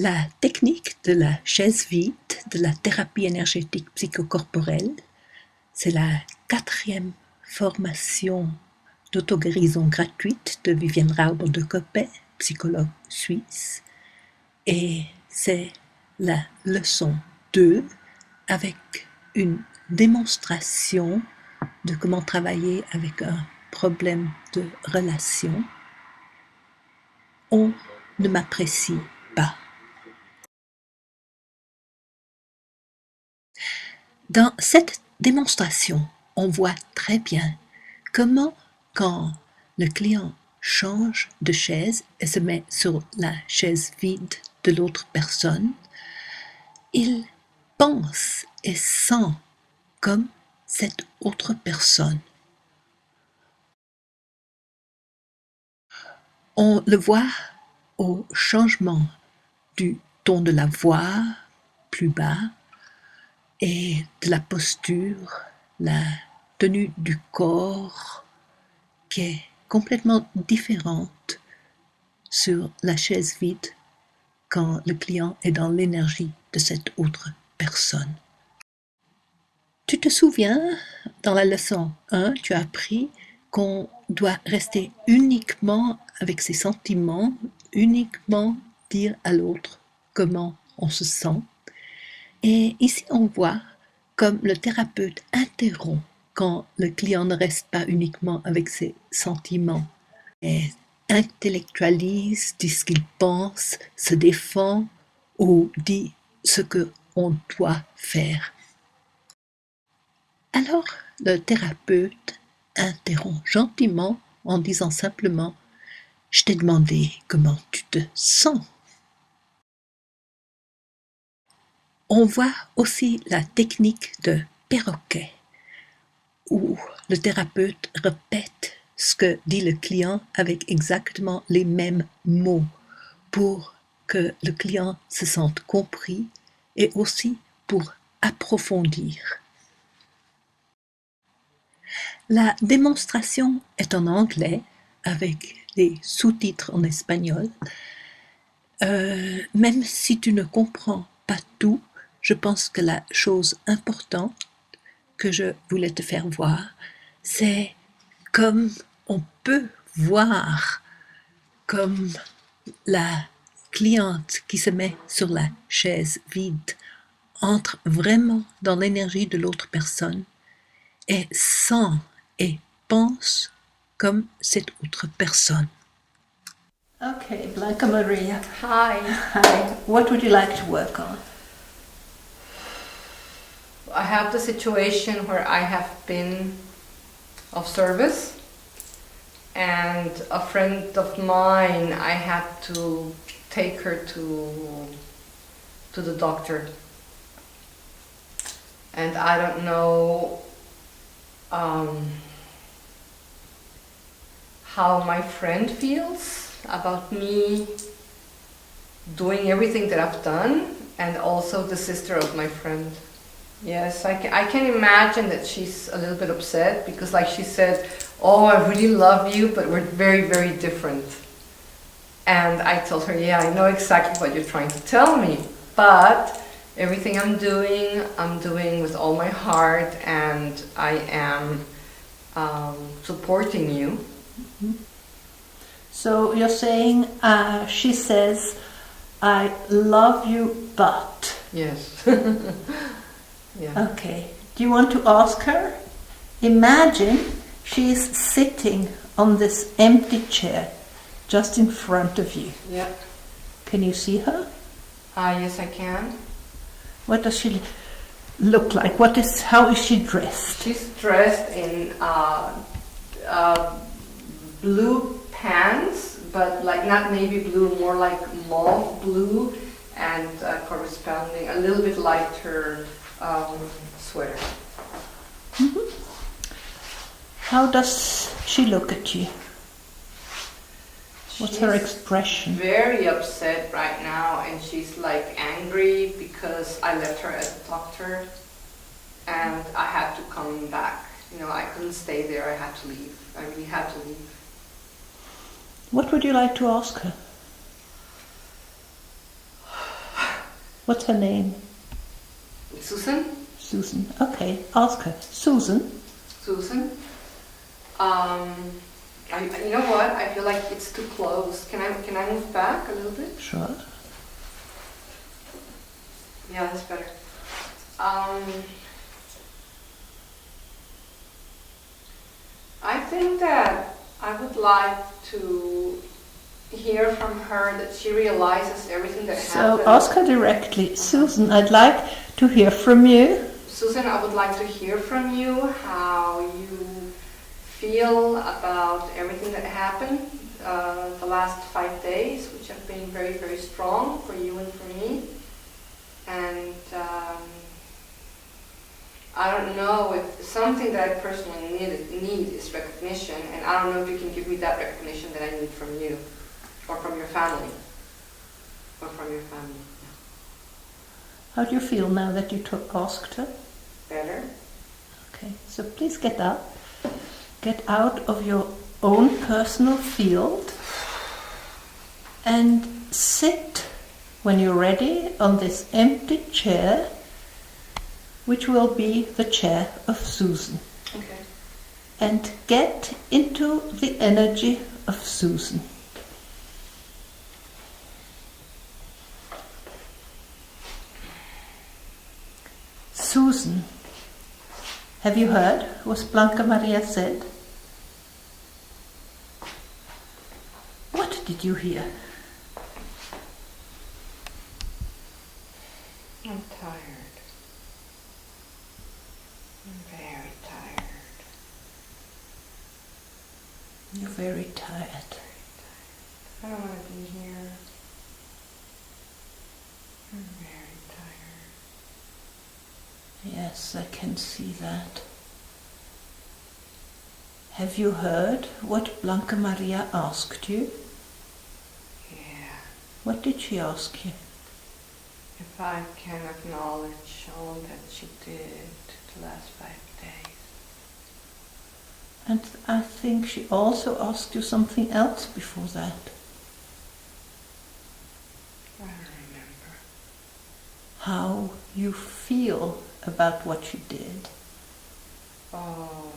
La technique de la chaise vide, de la thérapie énergétique psychocorporelle, c'est la 4e formation d'auto-guérison gratuite de Viviane Rauber de Coppet, psychologue suisse. Et c'est la leçon 2 avec une démonstration de comment travailler avec un problème de relation. On ne m'apprécie pas. Dans cette démonstration, on voit très bien comment, quand le client change de chaise et se met sur la chaise vide de l'autre personne, il pense et sent comme cette autre personne. On le voit au changement du ton de la voix, plus bas, et de la posture, la tenue du corps, qui est complètement différente sur la chaise vide quand le client est dans l'énergie de cette autre personne. Tu te souviens, dans la leçon 1, tu as appris qu'on doit rester uniquement avec ses sentiments, uniquement dire à l'autre comment on se sent. Et ici, on voit comme le thérapeute interrompt quand le client ne reste pas uniquement avec ses sentiments et intellectualise, dit ce qu'il pense, se défend ou dit ce qu'on doit faire. Alors, le thérapeute interrompt gentiment en disant simplement « Je t'ai demandé comment tu te sens ». On voit aussi la technique de perroquet, où le thérapeute répète ce que dit le client avec exactement les mêmes mots pour que le client se sente compris et aussi pour approfondir. La démonstration est en anglais avec les sous-titres en espagnol. Même si tu ne comprends pas tout, je pense que la chose importante que je voulais te faire voir, c'est comme on peut voir comme la cliente qui se met sur la chaise vide entre vraiment dans l'énergie de l'autre personne et sent et pense comme cette autre personne. Okay, Blanca Maria. Hi. Hi. What would you like to work on? I have the situation where I have been of service, and a friend of mine, I had to take her to the doctor, and I don't know how my friend feels about me doing everything that I've done, and also the sister of my friend. Yes, I can imagine that she's a little bit upset because, like she said, oh, I really love you, but we're very, very different. And I told her, yeah, I know exactly what you're trying to tell me, but everything I'm doing with all my heart, and I am supporting you. Mm-hmm. So you're saying, she says, I love you, but... Yes. Yeah. Okay. Do you want to ask her? Imagine she's sitting on this empty chair just in front of you. Yeah. Can you see her? Yes, I can. What does she look like? How is she dressed? She's dressed in blue pants, but like not navy blue, more like mauve blue, and corresponding a little bit lighter sweater. Mm-hmm. How does she look at you? What's her expression? Very upset right now, and she's like angry because I left her at the doctor and I had to come back. You know, I couldn't stay there, I had to leave. I really had to leave. What would you like to ask her? What's her name? Susan? Susan. Okay, ask her. Susan. Susan? You know what? I feel like it's too close. Can I move back a little bit? Sure. Yeah, that's better. I think that I would like to hear from her that she realizes everything that happened. So ask her directly. Susan, I'd like to hear from you. Susan, I would like to hear from you how you feel about everything that happened the last 5 days, which have been very, very strong for you and for me. And I don't know if something that I personally need is recognition, and I don't know if you can give me that recognition that I need from you, or from your family, How do you feel now that you asked her? Better. Okay, so please get up. Get out of your own personal field and sit, when you're ready, on this empty chair, which will be the chair of Susan. Okay. And get into the energy of Susan. Susan, have you heard what Blanca Maria said? What did you hear? I'm tired. I'm very tired. You're very tired. I don't want to be here. I'm very tired. Yes, I can see that. Have you heard what Blanca Maria asked you? Yeah. What did she ask you? If I can acknowledge all that she did the last 5 days. And I think she also asked you something else before that. I don't remember. How you feel about what she did. Oh.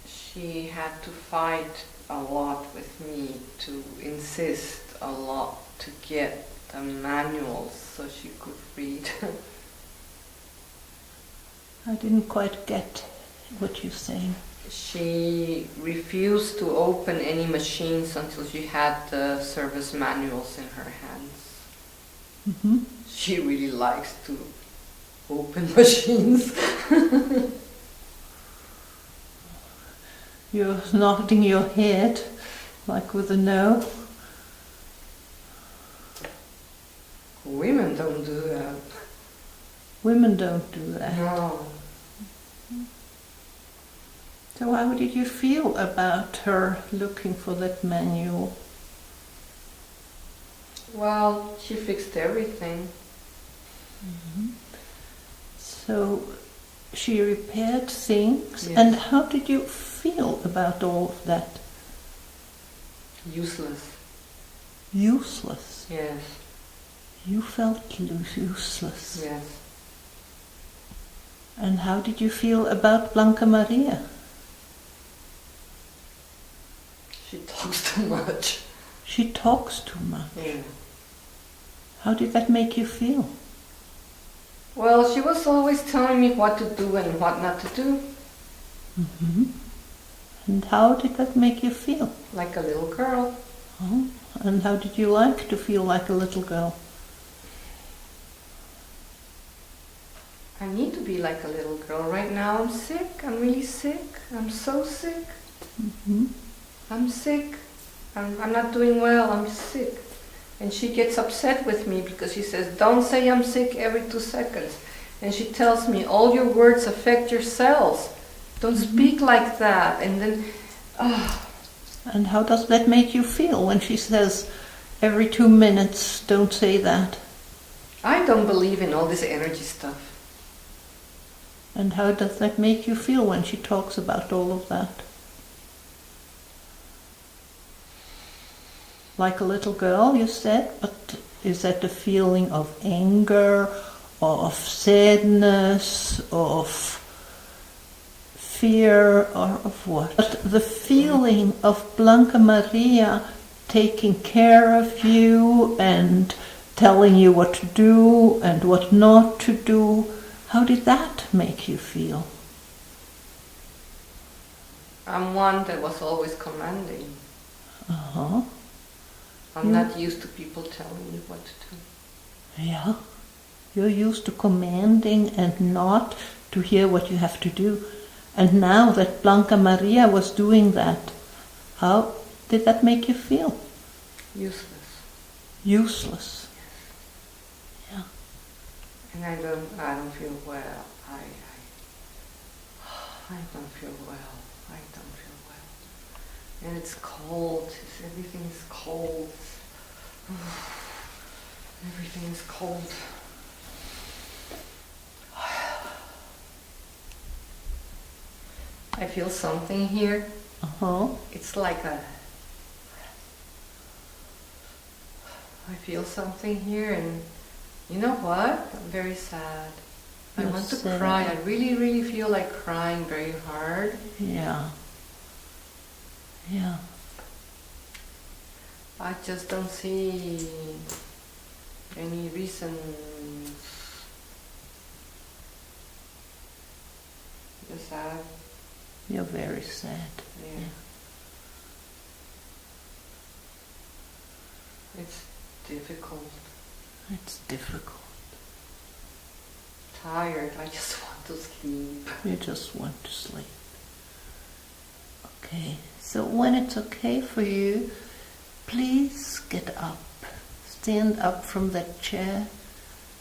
She had to fight a lot with me, to insist a lot to get the manuals so she could read. I didn't quite get what you're saying. She refused to open any machines until she had the service manuals in her hands. Mm-hmm. She really likes to open machines. You're nodding your head, like with a no. Women don't do that. Women don't do that. No. So how did you feel about her looking for that manual? Well, she fixed everything. Mm-hmm. So she repaired things, Yes. and how did you feel about all of that? Useless. Useless. Yes. You felt useless. Yes. And how did you feel about Blanca Maria? She talks too much. She talks too much. Yeah. How did that make you feel? Well, she was always telling me what to do and what not to do. Mm-hmm. And how did that make you feel? Like a little girl. Oh, and how did you like to feel like a little girl? I need to be like a little girl. Right now I'm sick. I'm really sick. I'm so sick. Mm-hmm. I'm sick. I'm not doing well. I'm sick. And she gets upset with me because she says, don't say I'm sick every 2 seconds. And she tells me, all your words affect your cells. Don't speak like that. And then, And how does that make you feel when she says every 2 minutes, don't say that? I don't believe in all this energy stuff. And how does that make you feel when she talks about all of that? Like a little girl, you said, but is that a feeling of anger, or of sadness, or of fear, or of what? But the feeling of Blanca Maria taking care of you and telling you what to do and what not to do, how did that make you feel? I'm one that was always commanding. Uh-huh. I'm not used to people telling me what to do. Yeah. You're used to commanding and not to hear what you have to do. And now that Blanca Maria was doing that, how did that make you feel? Useless. Useless. Yeah. And I don't feel well. I don't feel well. I don't feel well. And it's cold. Everything is cold. Everything is cold. I feel something here. Uh-huh. It's like I feel something here, and you know what? I'm very sad. I You're want to sad. cry. I really, really feel like crying very hard. Yeah. Yeah. I just don't see any reason. You're sad. You're very sad. Yeah. It's difficult. It's difficult. Tired. I just want to sleep. You just want to sleep. Okay. So when it's okay for you, please get up. Stand up from that chair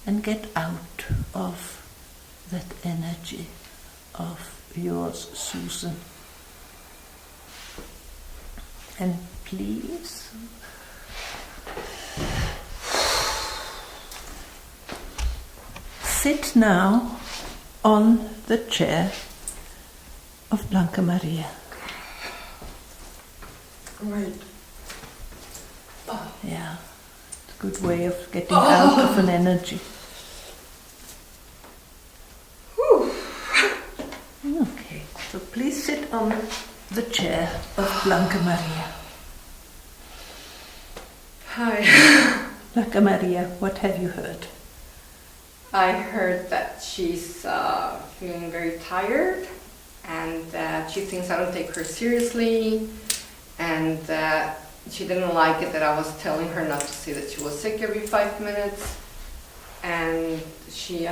and get out of that energy of yours, Susan. And please sit now on the chair of Blanca Maria. Great. Yeah, it's a good way of getting out of an energy. Okay, so please sit on the chair of Blanca Maria. Hi. Blanca Maria, what have you heard? I heard that she's feeling very tired, and that she thinks I don't take her seriously, and that she didn't like it that I was telling her not to say that she was sick every 5 minutes, and she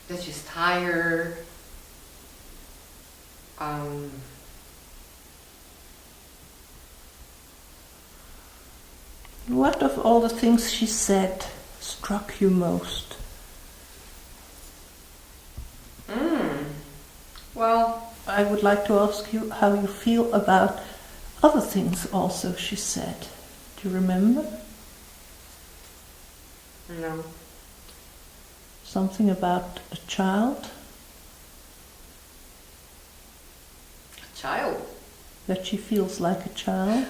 that she's tired. What of all the things she said struck you most? Well, I would like to ask you how you feel about other things also she said. Do you remember? no. Something about a child? Child. That she feels like a child?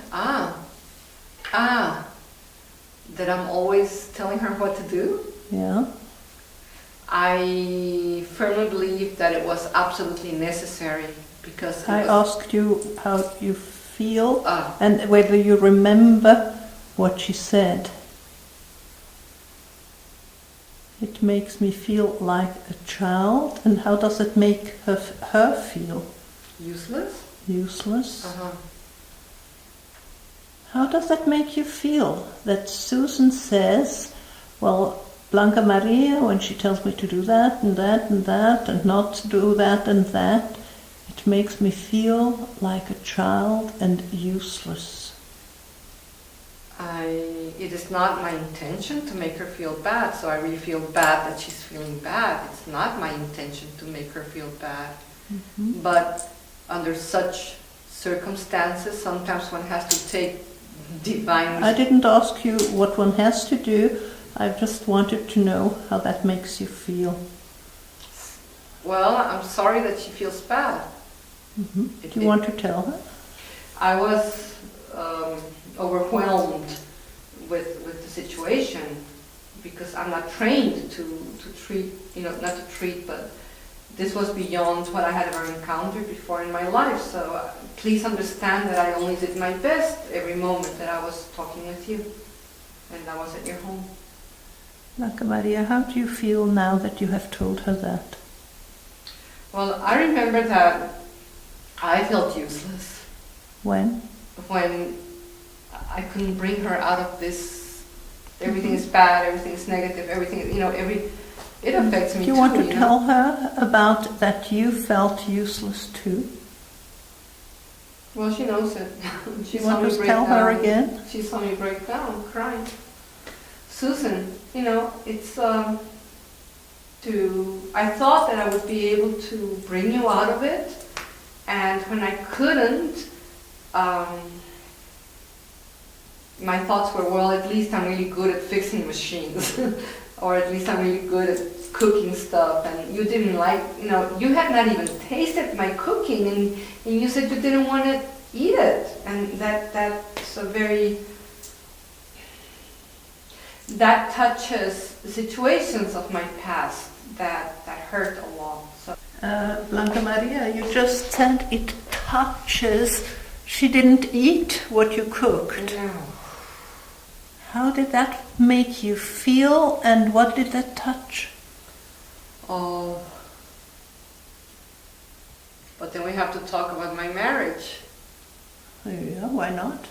That I'm always telling her what to do. Yeah. I firmly believe that it was absolutely necessary, because I asked you how you feel Ah. and whether you remember what she said. It makes me feel like a child. And how does it make her feel? useless. Useless? Uh-huh. How does that make you feel? That Susan says, well, Blanca Maria, when she tells me to do that and that and that and not to do that and that, it makes me feel like a child and useless. It is not my intention to make her feel bad, so I really feel bad that she's feeling bad. It's not my intention to make her feel bad. Mm-hmm. But under such circumstances, sometimes one has to take divine... I didn't ask you what one has to do. I just wanted to know how that makes you feel. Well, I'm sorry that she feels bad. Do you want to tell her? I was overwhelmed with the situation because I'm not trained to treat, not to treat, but this was beyond what I had ever encountered before in my life. So please understand that I only did my best every moment that I was talking with you and I was at your home. Blanca Maria, how do you feel now that you have told her that? Well, I remember that I felt useless. When? When I couldn't bring her out of this, everything is bad, everything is negative, everything, it affects me too. Do you want to tell her about that you felt useless too? Well, she knows it. She You want to tell her again? She saw me break down, crying. Susan, it's I thought that I would be able to bring you out of it, and when I couldn't, my thoughts were, well, at least I'm really good at fixing machines, or at least I'm really good at cooking stuff, and you didn't like, you had not even tasted my cooking, and you said you didn't want to eat it, and that's a very, that touches the situations of my past that hurt a lot. So. Blanca Maria, you just said it touches. She didn't eat what you cooked. No. How did that make you feel, and what did that touch? Oh, but then we have to talk about my marriage. Yeah, why not?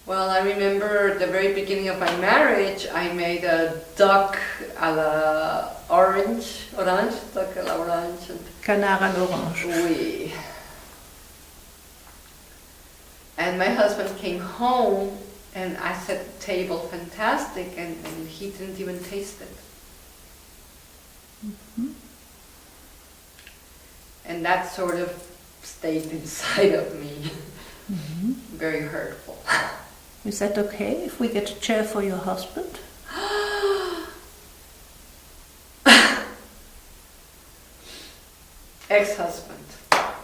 Well, I remember the very beginning of my marriage, I made a duck à la orange, duck à la orange. Canard à l'orange. Oui. And my husband came home and I set the table fantastic and he didn't even taste it. Mm-hmm. And that sort of stayed inside of me. Mm-hmm. Very hurtful. Is that okay if we get a chair for your husband? Ex-husband.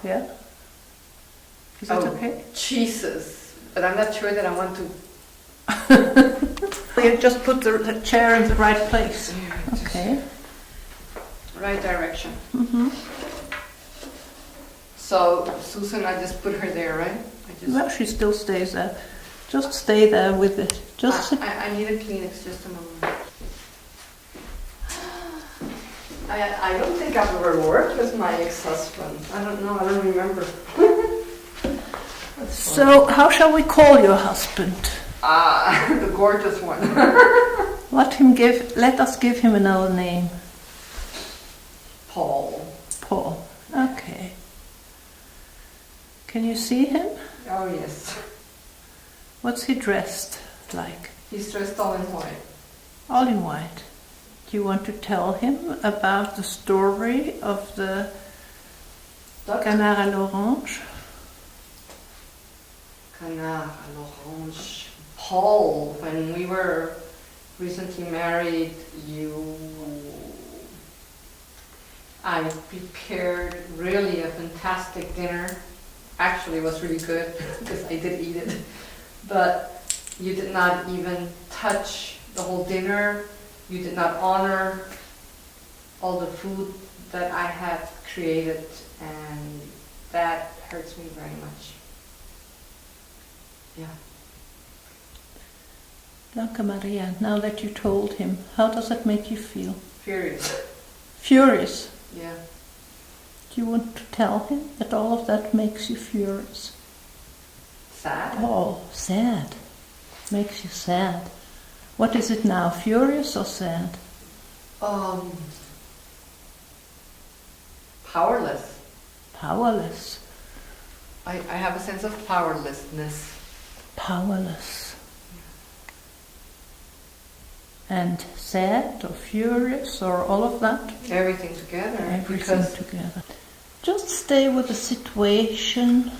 Yeah? Is that okay? Jesus. But I'm not sure that I want to. You just put the chair in the right place. Okay. Right direction. Mm-hmm. So, Susan, I just put her there, right? Well, she still stays there. Just stay there with it. Just I need a Kleenex, just a moment. I don't think I've ever worked with my ex-husband. I don't know, I don't remember. So, how shall we call your husband? The gorgeous one. Let us give him another name. Paul. Paul. Okay. Can you see him? Oh, yes. What's he dressed like? He's dressed all in white. All in white. Do you want to tell him about the story of the Canard à l'orange? Canard à l'orange. Paul, when we were recently married, I prepared really a fantastic dinner. Actually, it was really good because I did eat it. But you did not even touch the whole dinner. You did not honor all the food that I had created, and that hurts me very much. Yeah. Blanca Maria, now that you told him, how does that make you feel? Furious. Furious? Yeah. Do you want to tell him that all of that makes you furious? Sad? Oh, sad. Makes you sad. What is it now, furious or sad? Powerless. Powerless. I have a sense of powerlessness. Powerless. And sad or furious or all of that? Everything together. Everything together. Just stay with the situation.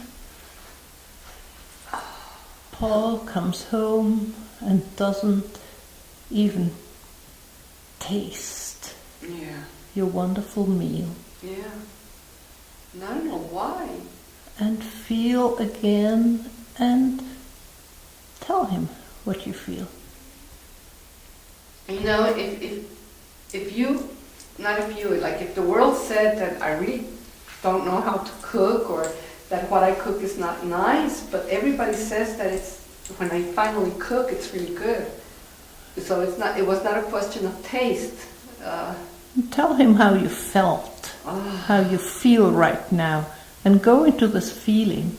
Paul comes home and doesn't even taste. Yeah. your wonderful meal. Yeah. And I don't know why. And feel again and tell him what you feel. You know, if you, not if you, like if the world said that I really don't know how to cook or that what I cook is not nice, but everybody says that it's, when I finally cook, it's really good. So it was not a question of taste. Tell him how you felt, how you feel right now, and go into this feeling.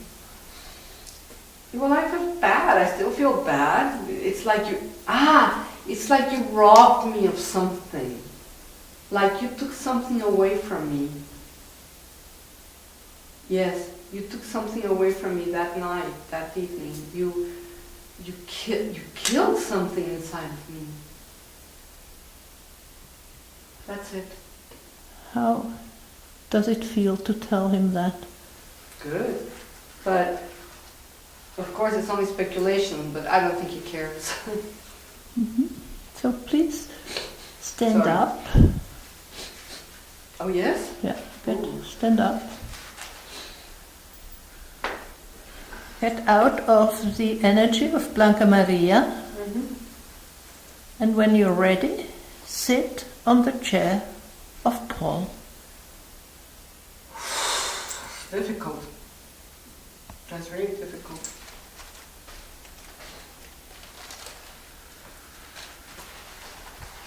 Well, I feel bad. I still feel bad. It's like it's like you robbed me of something. Like you took something away from me. Yes, you took something away from me that night, that evening. You killed something inside of me. That's it. How does it feel to tell him that? Good. But, of course, it's only speculation, but I don't think he cares. So please stand Sorry. up. Oh, yes? Yeah, good. Stand up. Get out of the energy of Blanca Maria. And when you're ready, sit on the chair of Paul. Difficult. That's really difficult.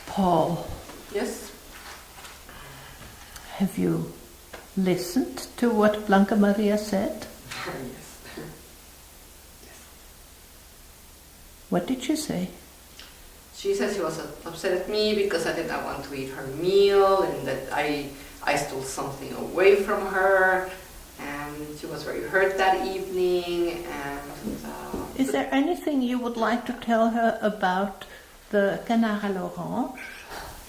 Paul, Yes? have you listened to what Blanca Maria said? Yes. What did she say? She said she was upset at me because I did not want to eat her meal and that I stole something away from her, and she was very hurt that evening. And Is there anything you would like to tell her about the canard à l'orange,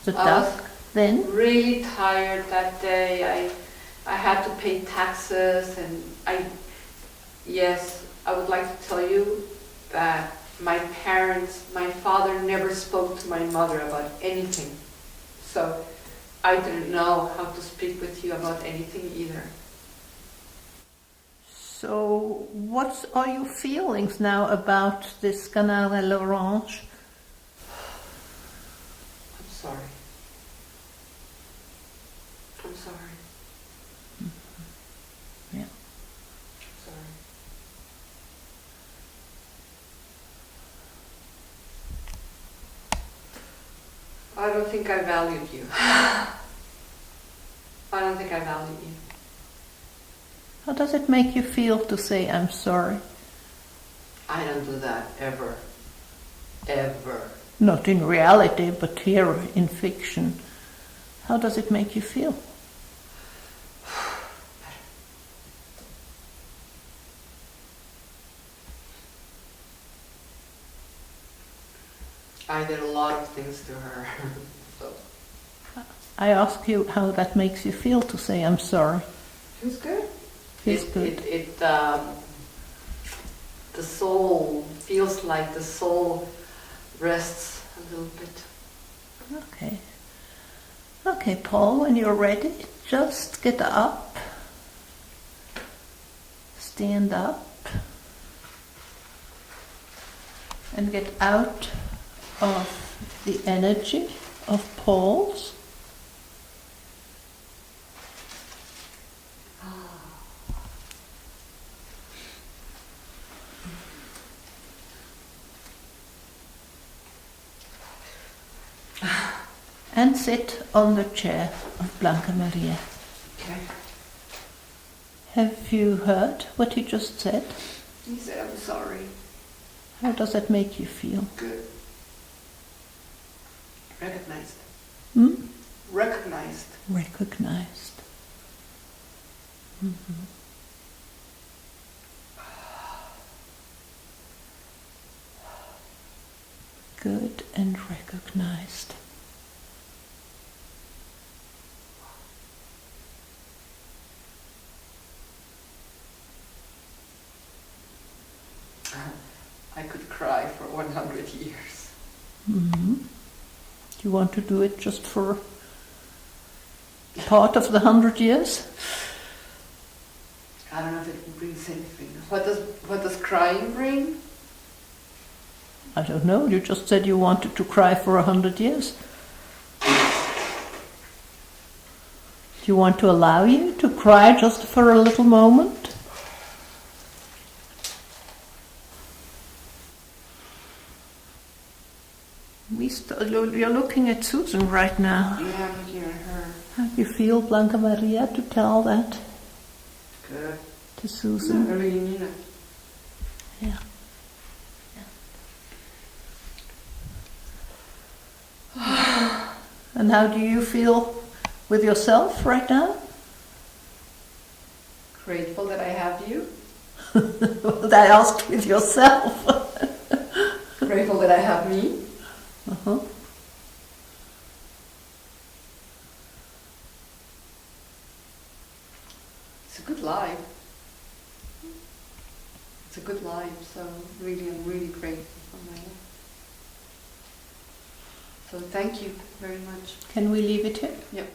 the duck, then? Really tired that day. I had to pay taxes, and I would like to tell you that my father never spoke to my mother about anything. So I didn't know how to speak with you about anything either. So what are your feelings now about this canard à l'orange? I'm sorry. I'm sorry. Yeah. I'm sorry. I don't think I valued you. I don't think I valued you. How does it make you feel to say I'm sorry? I don't do that ever. Ever. Not in reality, but here in fiction. How does it make you feel? I did a lot of things to her. So I ask you how that makes you feel to say I'm sorry. feels good. Feels good. The soul feels like the soul rests a little bit. Okay. Okay, Paul, when you're ready, just get up. Stand up. And get out of the energy of Paul's. And sit on the chair of Blanca Maria. Okay. Have you heard what he just said? He said, I'm sorry. How does that make you feel? Good. Recognized. Hmm? Recognized. Recognized. Mm-hmm. Good and recognized. I could cry for 100 years. Mm-hmm. Do you want to do it just for part of the 100 years? I don't know if it brings anything. What does crying bring? I don't know. You just said you wanted to cry for 100 years. Do you want to allow you to cry just for a little moment? You're looking at Susan right now. Yeah, I'm looking at her. How do you feel, Blanca Maria, to tell that Good. to Susan? I really mean it. Yeah. And how do you feel with yourself right now? Grateful that I have you. I asked with yourself. Grateful that I have me. Uh-huh. It's a good life. It's a good life, so really, I'm really grateful for my life. So thank you very much. Can we leave it here? Yep.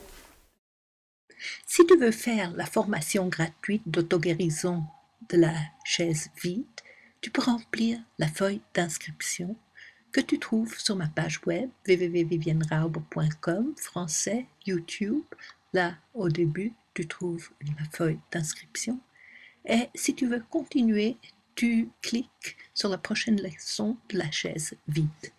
Si tu veux faire la formation gratuite d'auto-guérison de la chaise vide, tu peux remplir la feuille d'inscription que tu trouves sur ma page web www.viviennerauber.com, français, YouTube. Là, au début, tu trouves la feuille d'inscription. Et si tu veux continuer, tu cliques sur la prochaine leçon de la chaise vide.